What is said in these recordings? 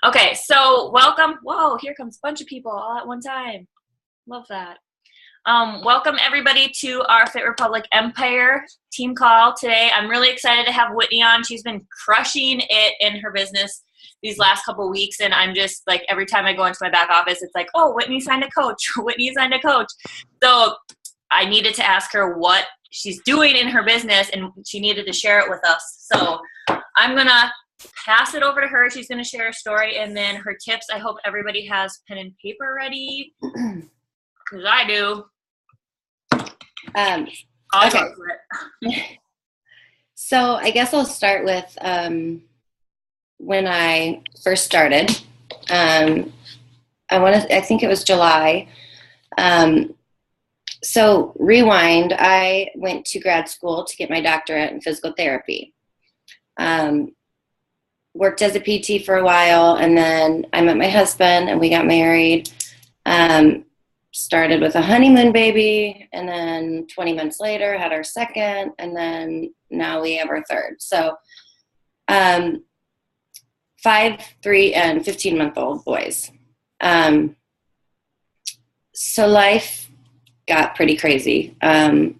Okay, so welcome. Whoa, here comes a bunch of people all at one time. Love that. Welcome everybody to our Fit Republic Empire team call today. I'm really excited to have Whitney on. She's been crushing it in her business these last couple of weeks, and I'm just like every time I go into my back office, it's like, oh, Whitney signed a coach. Whitney signed a coach. So I needed to ask her what she's doing in her business, and she needed to share it with us. So I'm gonna pass it over to her. She's going to share a story and then her tips. I hope everybody has pen and paper ready because I do. Okay. So I guess I'll start with when I first started. I think it was July. So rewind, I went to grad school to get my doctorate in physical therapy. Worked as a PT for a while, and then I met my husband and we got married. Started with a honeymoon baby, and then 20 months later had our second, and then now we have our third. So 5, 3, and 15-month-old boys. So life got pretty crazy. I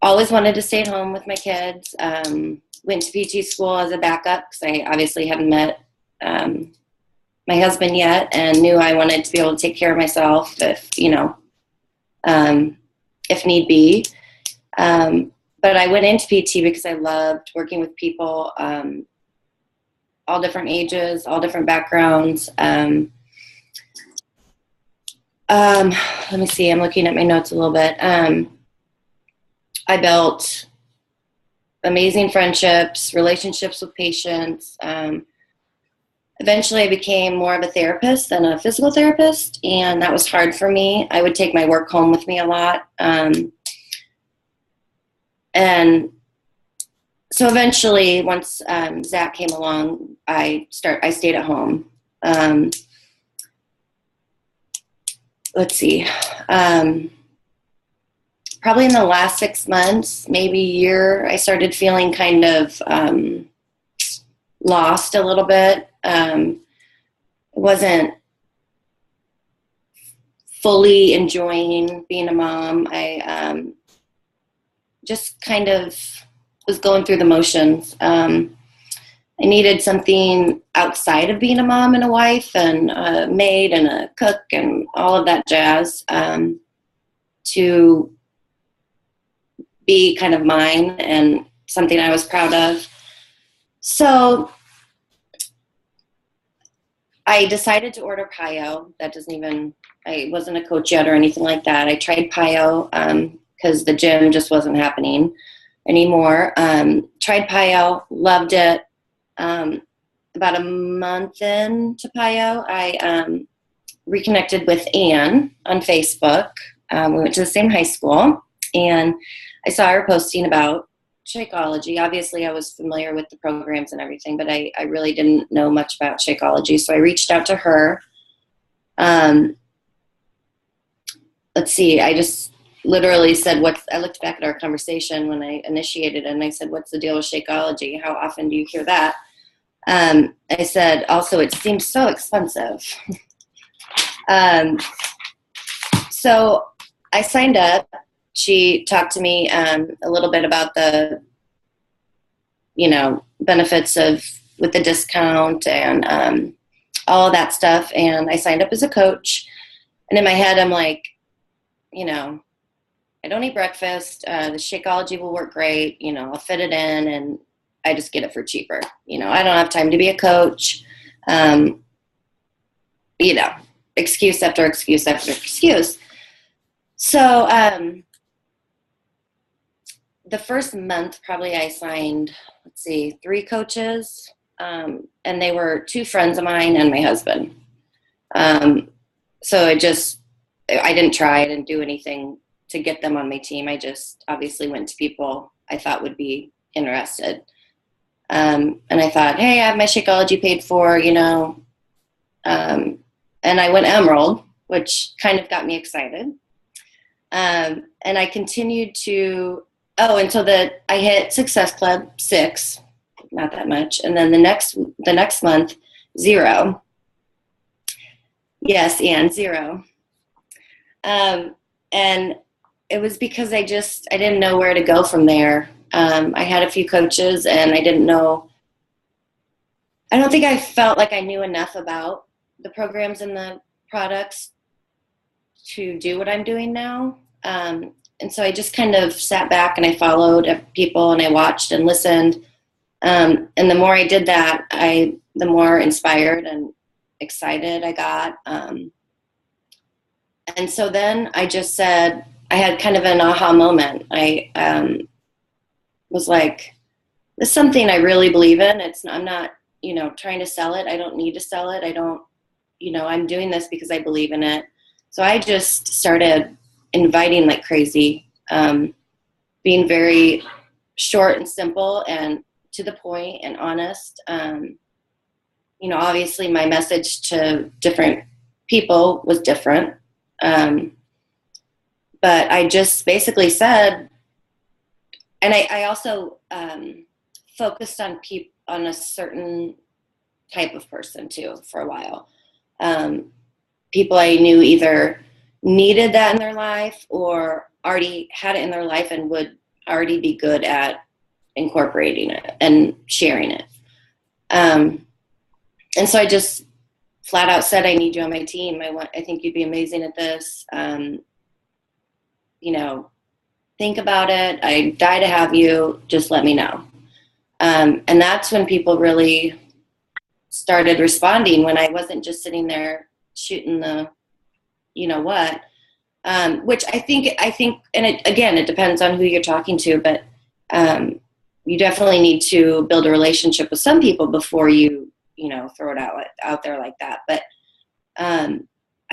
always wanted to stay at home with my kids. Went to PT school as a backup because I obviously hadn't met my husband yet, and knew I wanted to be able to take care of myself if need be. But I went into PT because I loved working with people, all different ages, all different backgrounds. Let me see. I'm looking at my notes a little bit. I built amazing friendships, relationships with patients. Eventually I became more of a therapist than a physical therapist, and that was hard for me. I would take my work home with me a lot. And so eventually, once Zach came along, I stayed at home. Let's see. Probably in the last 6 months, maybe a year, I started feeling kind of lost a little bit. Wasn't fully enjoying being a mom. I just kind of was going through the motions. I needed something outside of being a mom and a wife and a maid and a cook and all of that jazz to be kind of mine and something I was proud of. So I decided to order PIO. I wasn't a coach yet or anything like that. I tried PIO because the gym just wasn't happening anymore. Tried PIO, loved it. About a month into PIO, I reconnected with Anne on Facebook. We went to the same high school, and I saw her posting about Shakeology. Obviously, I was familiar with the programs and everything, but I really didn't know much about Shakeology, so I reached out to her. Let's see, I just literally said, I looked back at our conversation when I initiated it, and I said, what's the deal with Shakeology? How often do you hear that? I said, also, it seems so expensive. So I signed up. She talked to me a little bit about the, benefits with the discount and all of that stuff. And I signed up as a coach. And in my head, I'm like, I don't eat breakfast. The Shakeology will work great. I'll fit it in, and I just get it for cheaper. I don't have time to be a coach. Excuse after excuse after excuse. So the first month, probably I signed, 3 coaches, and they were 2 friends of mine and my husband. So I didn't try, I didn't do anything to get them on my team. I just obviously went to people I thought would be interested. And I thought, hey, I have my Shakeology paid for, and I went Emerald, which kind of got me excited. And I continued to, until I hit Success Club 6, not that much. And then the next month, 0. Yes, and 0. And it was because I didn't know where to go from there. I had a few coaches, and I don't think I felt like I knew enough about the programs and the products to do what I'm doing now. And so I just kind of sat back and I followed people and I watched and listened. And the more I did that, the more inspired and excited I got. And so then I just said, I had kind of an aha moment. I was like, this is something I really believe in. I'm not, trying to sell it. I don't need to sell it. I'm doing this because I believe in it. So I just started inviting like crazy, being very short and simple and to the point and honest. Obviously my message to different people was different. But I just basically said, and I also focused on on a certain type of person too for a while. People I knew either needed that in their life or already had it in their life and would already be good at incorporating it and sharing it. And so I just flat out said, I need you on my team. I think you'd be amazing at this. Think about it. I'd die to have you. Just let me know. And that's when people really started responding, when I wasn't just sitting there shooting the, which I think, and it depends on who you're talking to, but you definitely need to build a relationship with some people before you, throw it out there like that. But I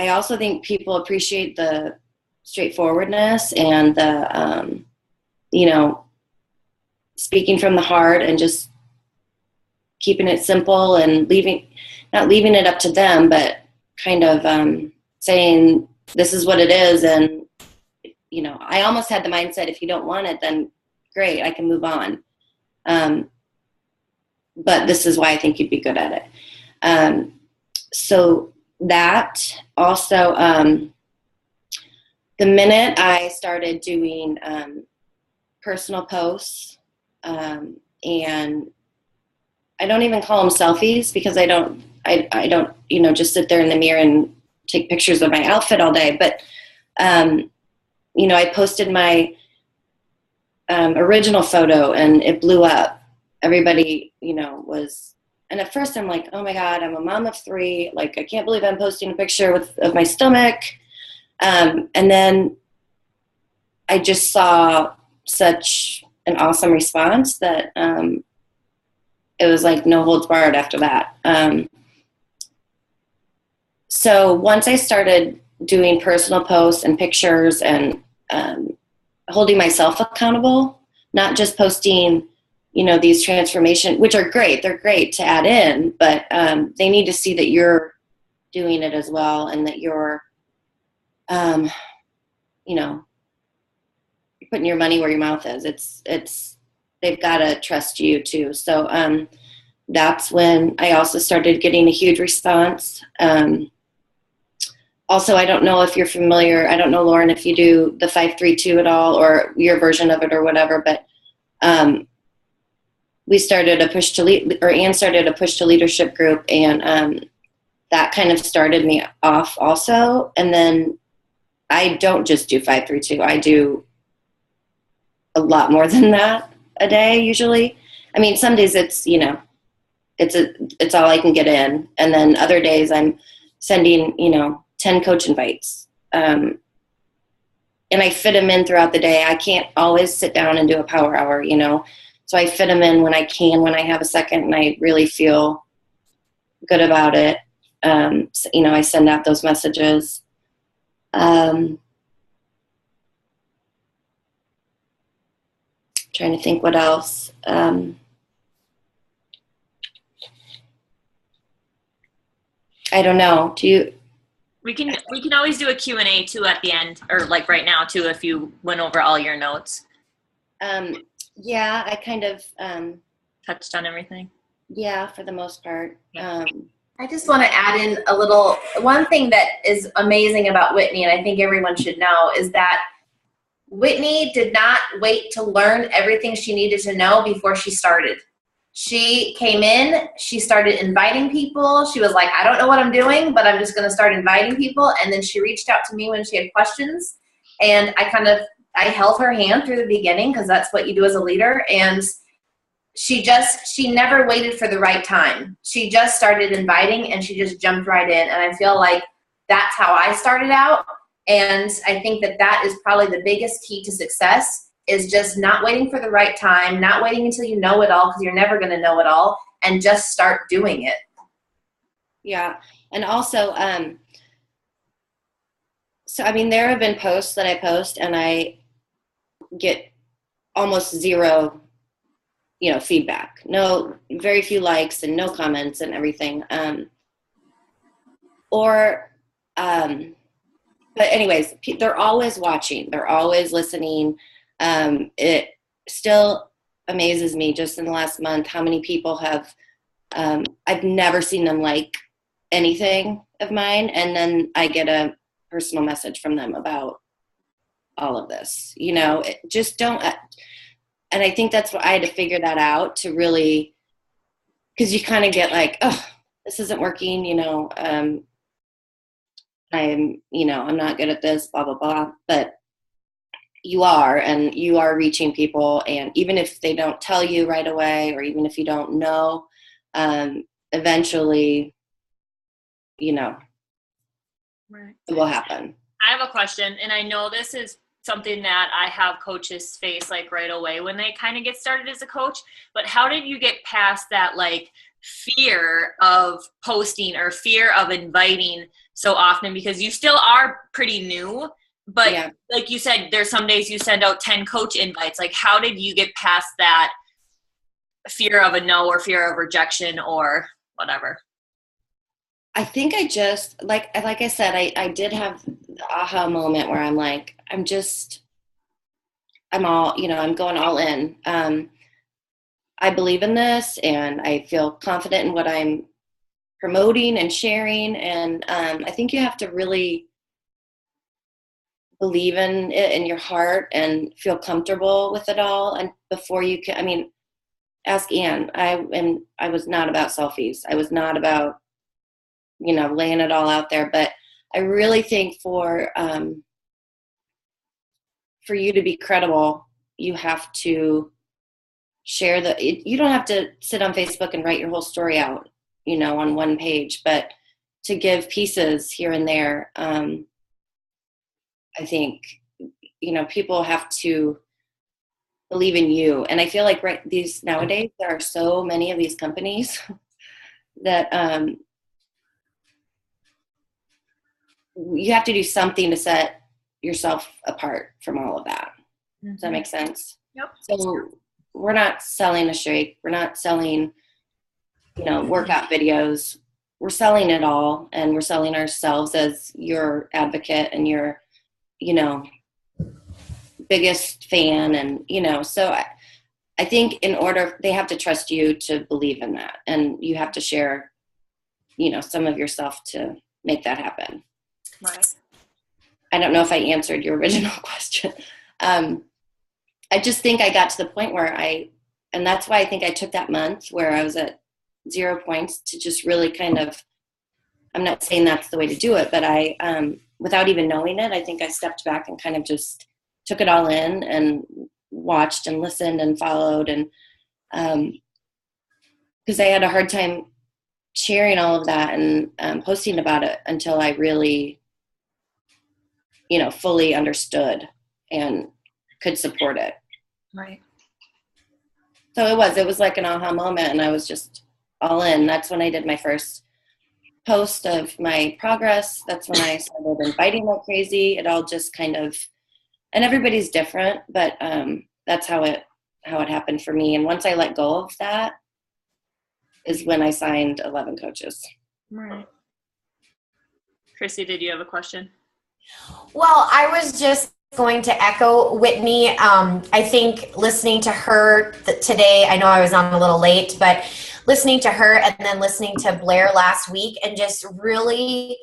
also think people appreciate the straightforwardness and the, speaking from the heart and just keeping it simple and not leaving it up to them, but kind of saying, this is what it is. And, I almost had the mindset, if you don't want it, then great, I can move on. But this is why I think you'd be good at it. So that also, the minute I started doing personal posts, and I don't even call them selfies because I don't, just sit there in the mirror and take pictures of my outfit all day. But, I posted my original photo and it blew up. Everybody, and at first I'm like, oh my God, I'm a mom of 3. Like, I can't believe I'm posting a picture of my stomach. And then I just saw such an awesome response that it was like no holds barred after that. So once I started doing personal posts and pictures and holding myself accountable, not just posting, these transformation, which are great. They're great to add in, but they need to see that you're doing it as well and that you're, you're putting your money where your mouth is. They've got to trust you too. So that's when I also started getting a huge response. Also, I don't know if you're familiar. I don't know, Lauren, if you do the 532 at all or your version of it or whatever, but we started a push to lead, or Ann started a push to leadership group, and that kind of started me off also. And then I don't just do 532. I do a lot more than that a day usually. I mean, some days it's, it's all I can get in. And then other days I'm sending, 10 coach invites. And I fit them in throughout the day. I can't always sit down and do a power hour, So I fit them in when I can, when I have a second and I really feel good about it. I send out those messages. Trying to think what else. I don't know. We can always do a Q&A too at the end, or like right now too, if you went over all your notes. Yeah, I kind of touched on everything. Yeah, for the most part. I just want to add in one thing that is amazing about Whitney, and I think everyone should know, is that Whitney did not wait to learn everything she needed to know before she started. She came in, she started inviting people. She was like, I don't know what I'm doing, but I'm just going to start inviting people. And then she reached out to me when she had questions. And I held her hand through the beginning, because that's what you do as a leader. And she never waited for the right time. She just started inviting, and she just jumped right in. And I feel like that's how I started out. And I think that is probably the biggest key to success, is just not waiting for the right time, not waiting until you know it all, because you're never going to know it all, and just start doing it. Yeah. And also, so, I mean, there have been posts that I post and I get almost zero, feedback. No, very few likes and no comments and everything. But anyways, they're always watching. They're always listening. It still amazes me just in the last month how many people have, I've never seen them like anything of mine. And then I get a personal message from them about all of this, just don't. And I think that's what I had to figure that out, to really, because you kind of get like, oh, this isn't working, I'm not good at this, blah, blah, blah. But you are, and you are reaching people. And even if they don't tell you right away, or even if you don't know, eventually, Right. it will happen. I have a question, and I know this is something that I have coaches face like right away when they kind of get started as a coach, but how did you get past that like fear of posting or fear of inviting so often? Because you still are pretty new, but yeah, like you said, there's some days you send out 10 coach invites. Like, how did you get past that fear of a no, or fear of rejection, or whatever? I think I just, like I said, I did have the aha moment where I'm like, I'm going all in. I believe in this, and I feel confident in what I'm promoting and sharing. And I think you have to really believe in it in your heart and feel comfortable with it all. And before you can, ask Ann. I was not about selfies. I was not about, laying it all out there. But I really think for you to be credible, you have to share you don't have to sit on Facebook and write your whole story out, on one page, but to give pieces here and there. I think, people have to believe in you. And I feel like nowadays, there are so many of these companies that, you have to do something to set yourself apart from all of that. Mm-hmm. Does that make sense? Yep. So we're not selling a shake. We're not selling, workout videos. We're selling it all, and we're selling ourselves as your advocate and your, biggest fan. And, so I think they have to trust you to believe in that. And you have to share, some of yourself to make that happen. Right. I don't know if I answered your original question. I just think I got to the point where and that's why I think I took that month where I was at 0 points to just really kind of, I'm not saying that's the way to do it, but I, without even knowing it, I think I stepped back and kind of just took it all in and watched and listened and followed. And because I had a hard time sharing all of that and posting about it until I really, fully understood and could support it. Right. So it was like an aha moment, and I was just all in. That's when I did my first post of my progress. That's when I started inviting like crazy. It all just kind of, and everybody's different, but that's how it happened for me. And once I let go of that is when I signed 11 coaches. Right. Chrissy, did you have a question? Well, I was just going to echo Whitney. I think listening to her today, I know I was on a little late, but listening to her and then listening to Blair last week and just really,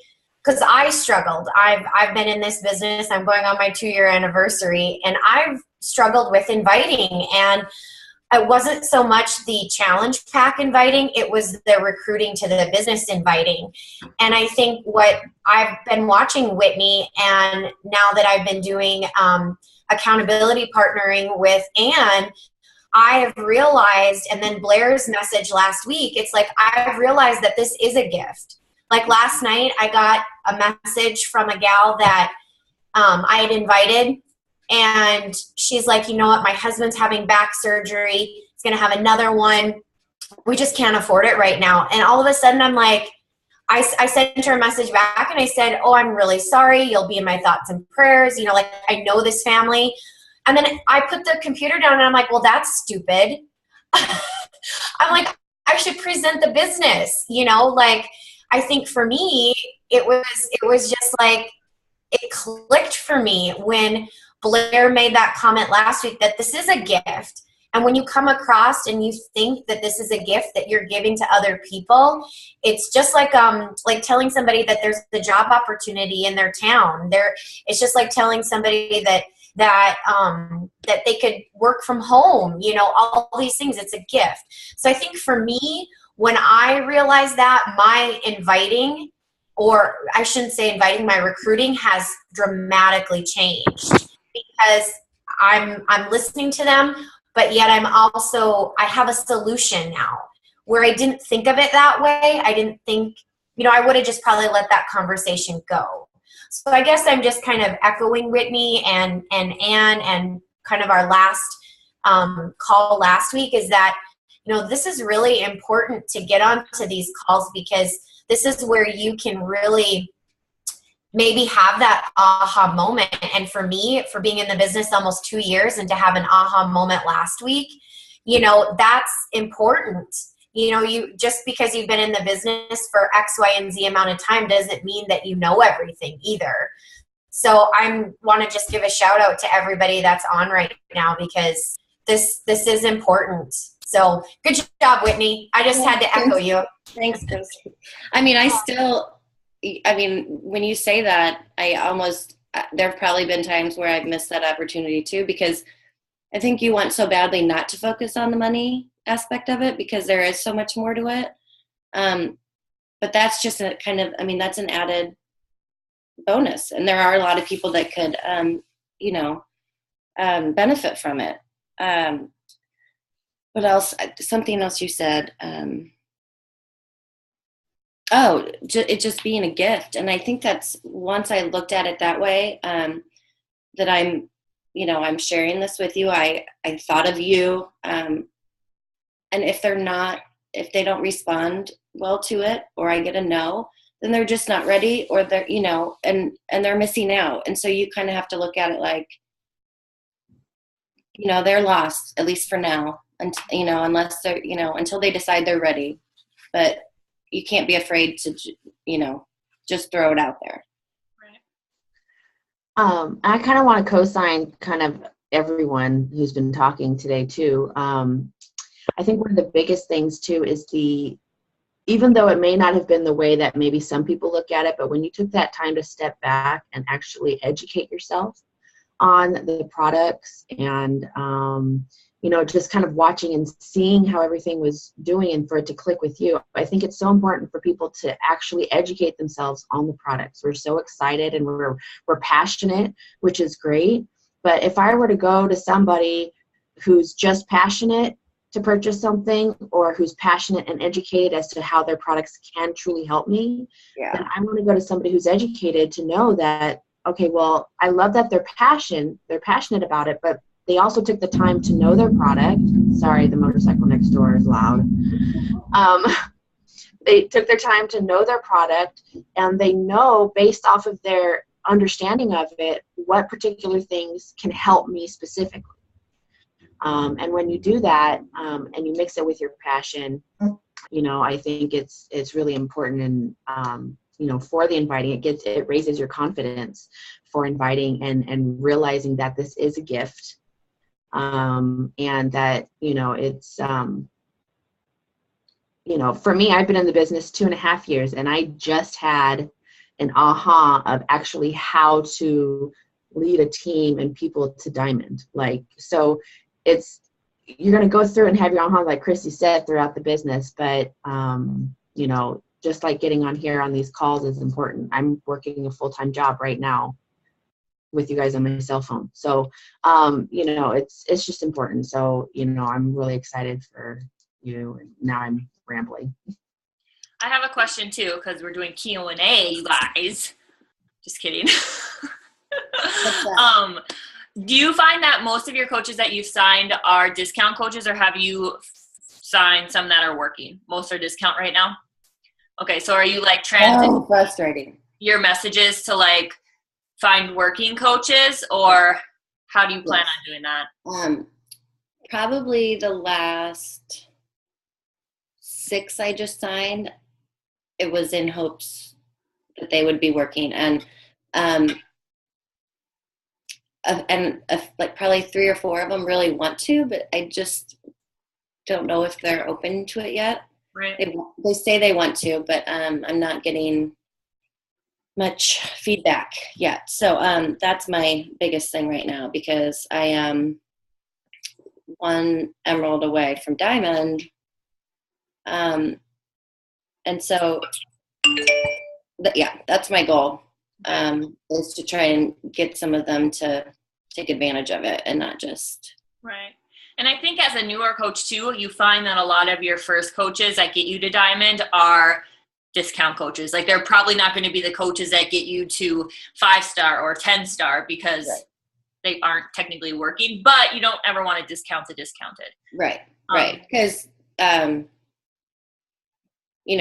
because I struggled. I've been in this business. I'm going on my 2-year anniversary, and I've struggled with inviting. And it wasn't so much the challenge pack inviting, it was the recruiting to the business inviting. And I think what I've been watching Whitney, and now that I've been doing accountability partnering with Anne, I have realized, and then Blair's message last week, it's like I've realized that this is a gift. Like last night, I got a message from a gal that I had invited, and she's like, you know what, my husband's having back surgery. He's going to have another one. We just can't afford it right now. And all of a sudden, I'm like, I sent her a message back, and I said, oh, I'm really sorry. You'll be in my thoughts and prayers. You know, like, I know this family. And then I put the computer down, and I'm like, well, that's stupid. I'm like, I should present the business, you know, like, I think for me, it was just like, it clicked for me when Blair made that comment last week that this is a gift. And when you come across and you think that this is a gift that you're giving to other people, it's just like telling somebody that there's the job opportunity in their town. It's just like telling somebody that they could work from home, you know, all these things. It's a gift. So I think for me, when I realized that, my inviting, or I shouldn't say inviting, my recruiting has dramatically changed, because I'm listening to them, but yet I have a solution now, where I didn't think of it that way. I didn't think, you know, I would have just probably let that conversation go. So I guess I'm just kind of echoing Whitney and Anne, and kind of our last call last week, is that, you know, this is really important to get onto these calls, because this is where you can really maybe have that aha moment. And for me, for being in the business almost 2 years, and to have an aha moment last week, you know, that's important. You know, you just because you've been in the business for X, Y, and Z amount of time doesn't mean that you know everything either. So I want to just give a shout out to everybody that's on right now, because this is important. So good job, Whitney. I just had to echo you. Thanks, Josie. I mean, when you say that, there have probably been times where I've missed that opportunity too, because I think you want so badly not to focus on the money aspect of it, because there is so much more to it. But that's just a kind of, that's an added bonus. And there are a lot of people that could, benefit from it. What else? Something else you said. It just being a gift. And I think that's, once I looked at it that way, that I'm sharing this with you. I thought of you. And if they don't respond well to it, or I get a no, then they're just not ready, or they're, and they're missing out. And so you kind of have to look at it like, they're lost, at least for now, and, unless they're, until they decide they're ready. But you can't be afraid to, just throw it out there. Right. I kind of want to co-sign kind of everyone who's been talking today too. I think one of the biggest things too is even though it may not have been the way that maybe some people look at it, but when you took that time to step back and actually educate yourself on the products, and just kind of watching and seeing how everything was doing, and for it to click with you. I think it's so important for people to actually educate themselves on the products. We're so excited and we're passionate, which is great. But if I were to go to somebody who's just passionate to purchase something, or who's passionate and educated as to how their products can truly help me, then I want to go to somebody who's educated to know that, okay, well, I love that they're passionate about it, but they also took the time to know their product. Sorry, the motorcycle next door is loud. They took their time to know their product, and they know, based off of their understanding of it, what particular things can help me specifically. And when you do that, and you mix it with your passion, I think it's really important. And for the inviting. It raises your confidence for inviting and realizing that this is a gift. And that, it's, for me, I've been in the business 2.5 years, and I just had an aha of actually how to lead a team and people to diamond. So you're going to go through and have your aha, like Chrissy said, throughout the business. But, just like getting on here on these calls is important. I'm working a full-time job right now with you guys on my cell phone. So, it's just important. So, I'm really excited for you. And now I'm rambling. I have a question too, because we're doing Q&A, you guys. Just kidding. Do you find that most of your coaches that you've signed are discount coaches, or have you signed some that are working? Most are discount right now? Okay, so are you transitioning frustrating your messages to find working coaches, or how do you plan on doing that? Probably the last 6 I just signed, it was in hopes that they would be working, and probably 3 or 4 of them really want to, but I just don't know if they're open to it yet. Right. They say they want to, but I'm not getting much feedback yet. So that's my biggest thing right now, because I am 1 emerald away from diamond. And so, that's my goal, is to try and get some of them to take advantage of it and not just. Right. And I think as a newer coach too, you find that a lot of your first coaches that get you to diamond are discount coaches. They're probably not going to be the coaches that get you to 5-star or 10-star, because they aren't technically working, but you don't ever want to discount the discounted. Right. Because,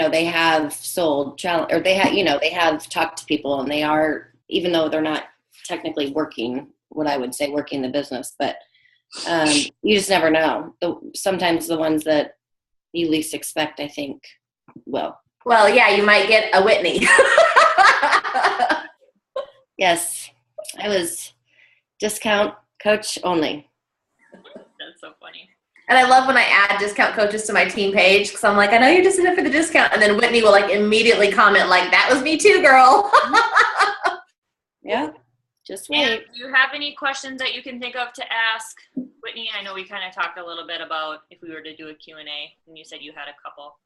they have sold challenge, or they have talked to people, and they are, even though they're not technically working, what I would say working the business, but you just never know. Sometimes the ones that you least expect, I think, will. Well, yeah, you might get a Whitney. Yes, I was discount coach only. That's so funny. And I love when I add discount coaches to my team page, because I'm like, I know you're just in it for the discount. And then Whitney will immediately comment that was me too, girl. Yeah, just wait. And do you have any questions that you can think of to ask Whitney? I know we kind of talked a little bit about if we were to do a Q&A, and you said you had a couple.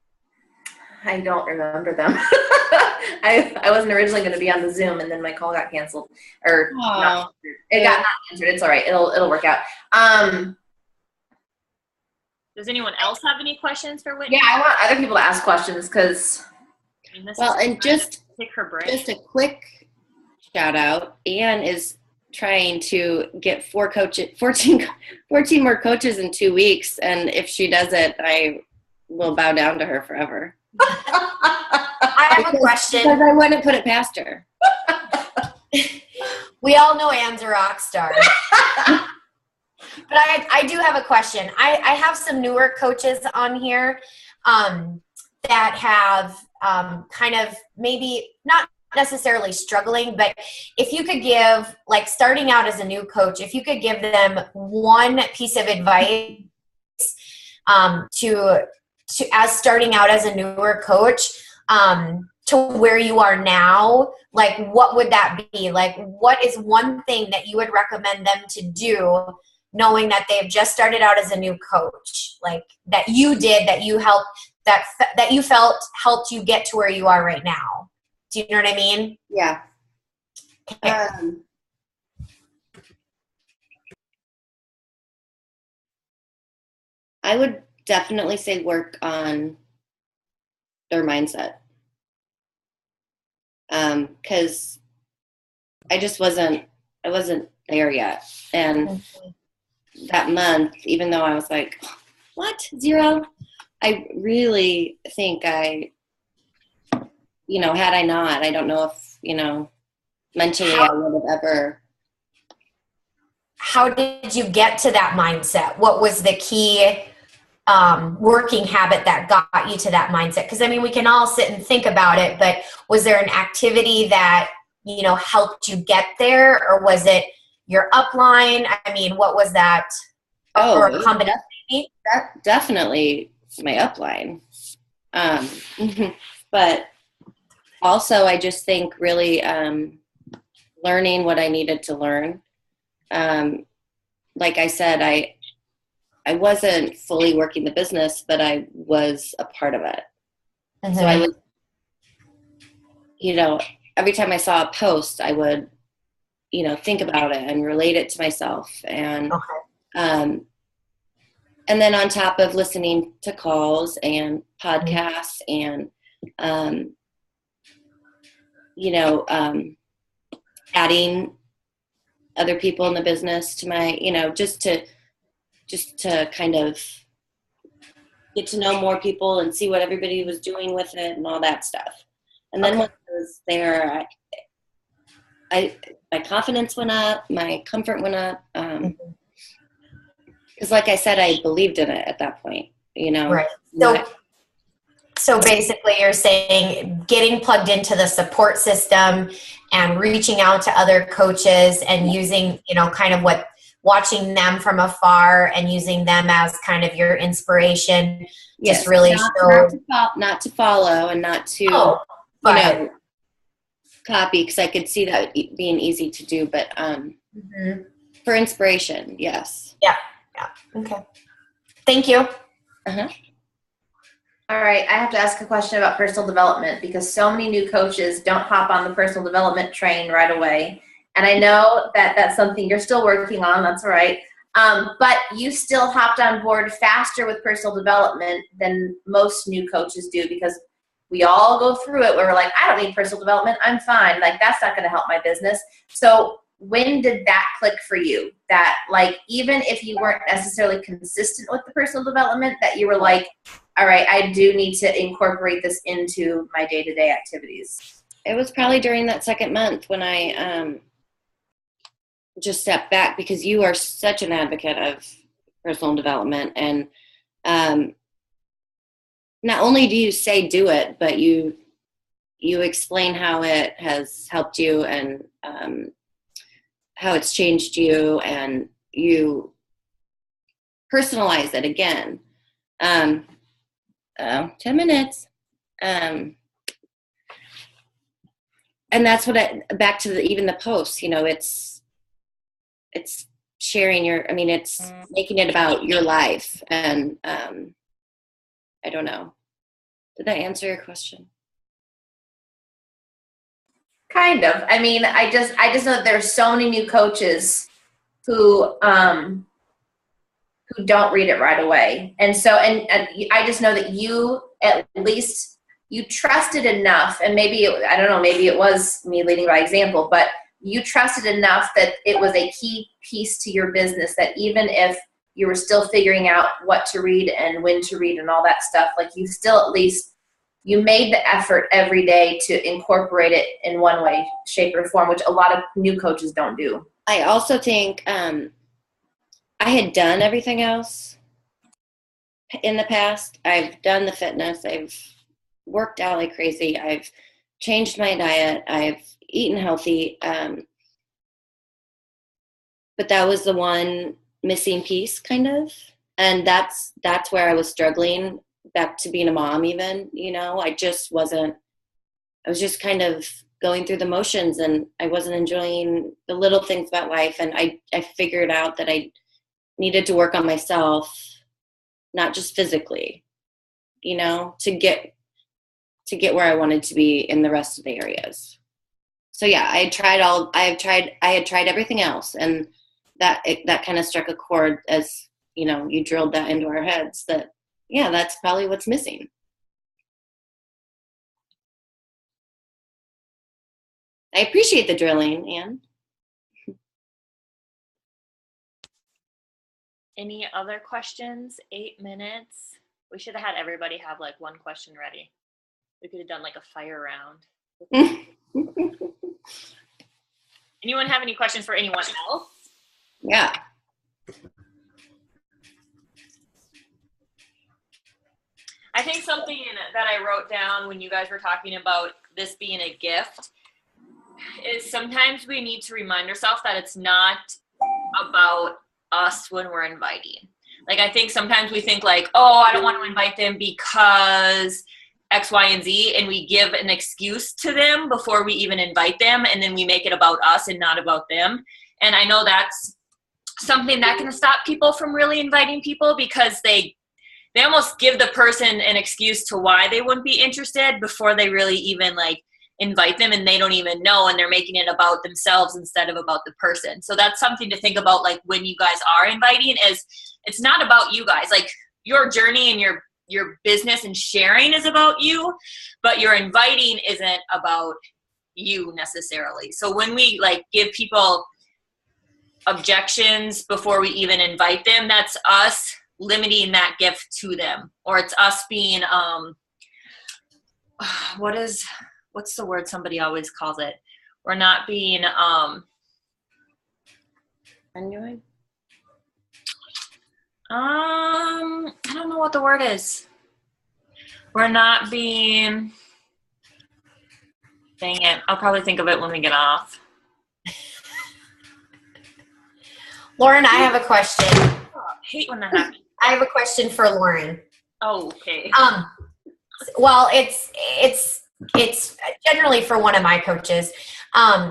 I don't remember them. I wasn't originally going to be on the Zoom, and then my call got canceled. Or it got not answered. It's all right. It'll work out. Does anyone else have any questions for Whitney? Yeah, I want other people to ask questions, because. Just pick her brain. Just a quick shout out. Anne is trying to get 14 more coaches in 2 weeks, and if she does it, I will bow down to her forever. I have a question. Because I wouldn't put it past her. We all know Anne's a rock star. But I do have a question. I have some newer coaches on here that have kind of maybe not necessarily struggling, but if you could give, starting out as a new coach, if you could give them one piece of advice to as starting out as a newer coach to where you are now, what would that be? What is one thing that you would recommend them to do, knowing that they've just started out as a new coach, that you did, that you helped, that you felt helped you get to where you are right now? Do you know what I mean? Yeah. Okay. I would definitely say work on their mindset. Because I wasn't there yet. And that month, even though I was like, what? 0? I really think had I not, I don't know if, mentally I would have ever. How did you get to that mindset? What was the key working habit that got you to that mindset? Because I mean, we can all sit and think about it, but was there an activity that, you know, helped you get there, or was it your upline? I mean, what was that? Or a combination? Definitely my upline. But also I just think really learning what I needed to learn. Like I said, I wasn't fully working the business, but I was a part of it. Mm-hmm. So I was, you know, every time I saw a post, I would, you know, think about it and relate it to myself. And, and then on top of listening to calls and podcasts and, you know, adding other people in the business to my, you know, just to kind of get to know more people and see what everybody was doing with it and all that stuff. And then when I was there, my confidence went up, my comfort went up. Because like I said, I believed in it at that point, you know. Right. So basically you're saying getting plugged into the support system and reaching out to other coaches and using, you know, kind of watching them from afar and using them as kind of your inspiration. Yes, just really not to follow and not to, you know, copy, because I could see that being easy to do, but for inspiration, yes. Yeah. Okay. Thank you. All right, I have to ask a question about personal development, because so many new coaches don't hop on the personal development train right away. And I know that that's something you're still working on, that's right. But you still hopped on board faster with personal development than most new coaches do, because we all go through it where we're like, I don't need personal development, I'm fine. Like, that's not gonna help my business. So when did that click for you? That, like, even if you weren't necessarily consistent with the personal development, that you were like, all right, I do need to incorporate this into my day-to-day activities? It was probably during that second month when I just stepped back, because you are such an advocate of personal development. And not only do you say do it, but you explain how it has helped you and how it's changed you, and you personalize it again. 10 minutes. And that's what back to even the posts, you know, it's sharing it's making it about your life. And I don't know. Did that answer your question? Kind of. I mean, I just know that there's so many new coaches who don't read it right away. And so, and I just know that you, at least you trusted enough, and maybe I don't know, maybe it was me leading by example, but you trusted enough that it was a key piece to your business, that even if you were still figuring out what to read and when to read and all that stuff, like, you still, at least you made the effort every day to incorporate it in one way, shape, or form, which a lot of new coaches don't do. I also think I had done everything else in the past. I've done the fitness. I've worked out like crazy. I've changed my diet. I've eaten healthy. But that was the one missing piece, kind of. And that's where I was struggling, back to being a mom even, you know. I was just kind of going through the motions, and I wasn't enjoying the little things about life. And I figured out that I needed to work on myself, not just physically, you know, to get where I wanted to be in the rest of the areas. So yeah, I had tried everything else, and that kind of struck a chord, as, you know, you drilled that into our heads, that yeah, that's probably what's missing. I appreciate the drilling, Anne. Any other questions? 8 minutes. We should have had everybody have like one question ready. We could have done like a fire round. Anyone have any questions for anyone else? Yeah. I think something that I wrote down when you guys were talking about this being a gift is sometimes we need to remind ourselves that it's not about us when we're inviting. Like, I think sometimes we think like, oh, I don't want to invite them because X, Y, and Z, and we give an excuse to them before we even invite them, and then we make it about us and not about them. And I know that's something that can stop people from really inviting people, because they almost give the person an excuse to why they wouldn't be interested before they really even like invite them, and they don't even know, and they're making it about themselves instead of about the person. So that's something to think about, like when you guys are inviting, is it's not about you guys. Like, your journey and your business and sharing is about you, but your inviting isn't about you necessarily. So when we like give people objections before we even invite them, that's us limiting that gift to them, or it's us being what's the word somebody always calls it? We're not being Genuine? I don't know what the word is. We're not being, dang it, I'll probably think of it when we get off. Lauren, I have a question. Oh, I hate when that happens. I have a question for Lauren. Oh, okay. Well, it's generally for one of my coaches.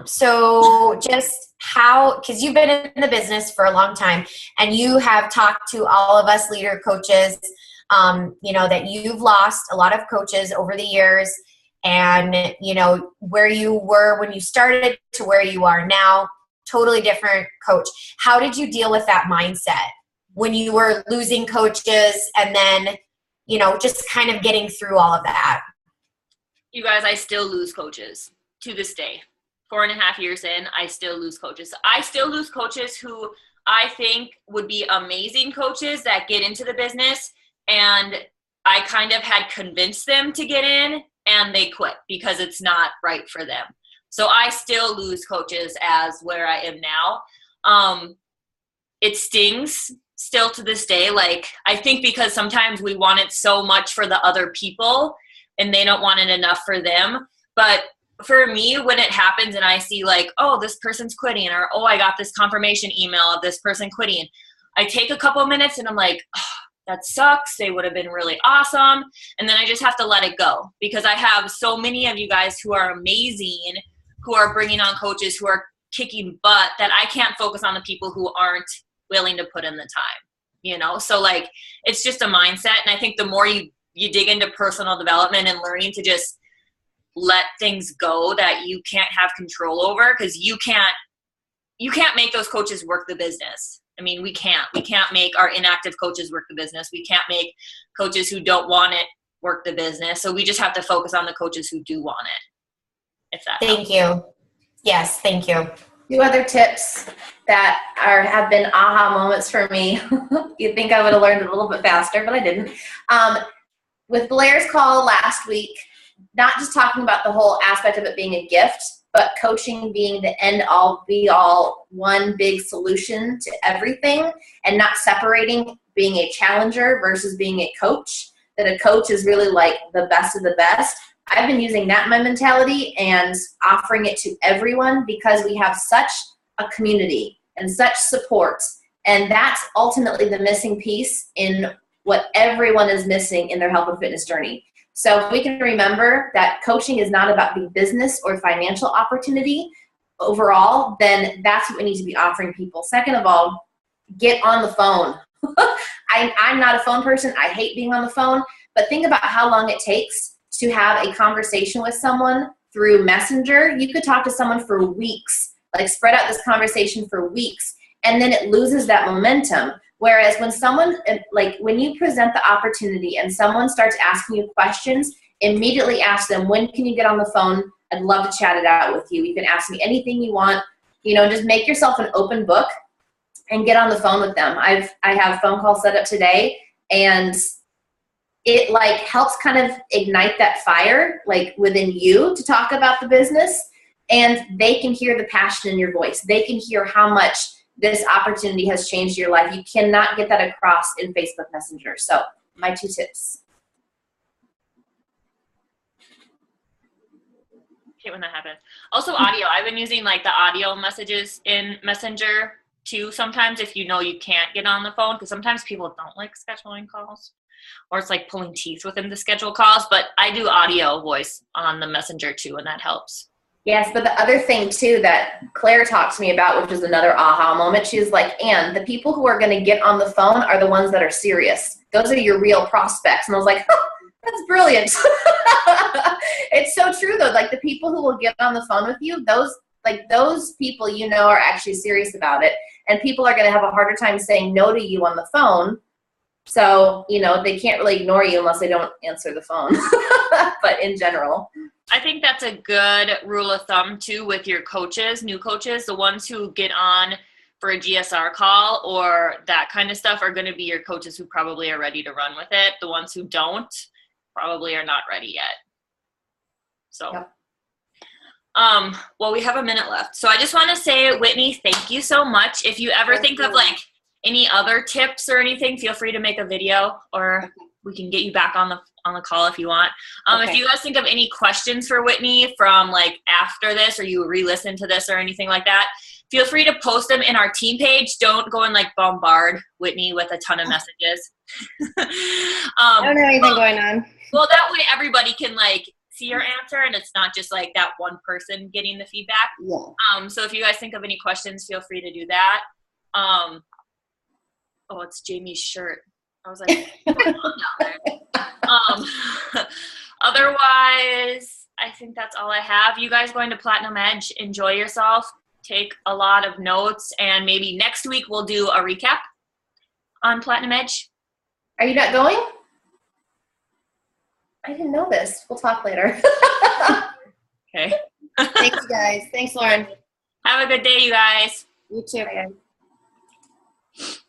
So just how, because you've been in the business for a long time, and you have talked to all of us leader coaches, you know, that you've lost a lot of coaches over the years, and, you know, where you were when you started to where you are now, totally different coach. How did you deal with that mindset when you were losing coaches, and then, you know, just kind of getting through all of that? You guys, I still lose coaches to this day. 4.5 years in, I still lose coaches. I still lose coaches who I think would be amazing coaches that get into the business, and I kind of had convinced them to get in, and they quit because it's not right for them. So I still lose coaches as where I am now. It stings still to this day. Like, I think because sometimes we want it so much for the other people, and they don't want it enough for them. But for me, when it happens and I see like, oh, this person's quitting, or, oh, I got this confirmation email of this person quitting, I take a couple minutes and I'm like, oh, that sucks. They would have been really awesome. And then I just have to let it go, because I have so many of you guys who are amazing, who are bringing on coaches who are kicking butt, that I can't focus on the people who aren't willing to put in the time, you know? So like, it's just a mindset. And I think the more you dig into personal development and learning to just let things go that you can't have control over, because you can't make those coaches work the business. I mean, we can't make our inactive coaches work the business. We can't make coaches who don't want it work the business. So we just have to focus on the coaches who do want it. If that Thank helps. you. Yes, thank you. 2 other tips that have been aha moments for me. You'd think I would have learned a little bit faster, but I didn't. With Blair's call last week, not just talking about the whole aspect of it being a gift, but coaching being the end all be all, one big solution to everything, and not separating being a challenger versus being a coach, that a coach is really like the best of the best. I've been using that in my mentality and offering it to everyone, because we have such a community and such support. And that's ultimately the missing piece in what everyone is missing in their health and fitness journey. So if we can remember that coaching is not about the business or financial opportunity overall, then that's what we need to be offering people. Second of all, get on the phone. I'm not a phone person. I hate being on the phone. But think about how long it takes to have a conversation with someone through Messenger. You could talk to someone for weeks, like spread out this conversation for weeks, and then it loses that momentum. Whereas when someone, like when you present the opportunity and someone starts asking you questions, immediately ask them, when can you get on the phone? I'd love to chat it out with you. You can ask me anything you want. You know, just make yourself an open book and get on the phone with them. I have a phone call set up today, and it like helps kind of ignite that fire like within you to talk about the business, and they can hear the passion in your voice. They can hear how much this opportunity has changed your life. You cannot get that across in Facebook Messenger. So my 2 tips. hate when that happens. Also audio. I've been using like the audio messages in Messenger too sometimes if you know you can't get on the phone, because sometimes people don't like scheduling calls, or it's like pulling teeth with them to schedule calls, but I do audio voice on the Messenger too, and that helps. Yes, but the other thing too that Claire talked to me about, which is another aha moment, she's like, Ann, the people who are going to get on the phone are the ones that are serious. Those are your real prospects. And I was like, oh, that's brilliant. It's so true though. Like the people who will get on the phone with you, those people, you know, are actually serious about it. And people are going to have a harder time saying no to you on the phone. So, you know, they can't really ignore you unless they don't answer the phone. But in general, I think that's a good rule of thumb too with your coaches, new coaches. The ones who get on for a GSR call or that kind of stuff are going to be your coaches who probably are ready to run with it. The ones who don't probably are not ready yet. So, yep. Well, we have a minute left. So I just want to say, Whitney, thank you so much. If you ever think of like any other tips or anything, feel free to make a video, or we can get you back on the call if you want. If you guys think of any questions for Whitney from like after this, or you re-listen to this or anything like that, feel free to post them in our team page. Don't go and like bombard Whitney with a ton of messages. I don't have anything going on. Well, that way everybody can like see your answer, and it's not just like that one person getting the feedback. Yeah. So if you guys think of any questions, feel free to do that. Oh, it's Jamie's shirt. I was like, what's going on down there? Otherwise, I think that's all I have. You guys going to Platinum Edge, enjoy yourself, take a lot of notes, and maybe next week we'll do a recap on Platinum Edge. Are you not going? I didn't know this. We'll talk later. Okay. Thanks, guys. Thanks, Lauren. Have a good day, you guys. You too. Bye, guys.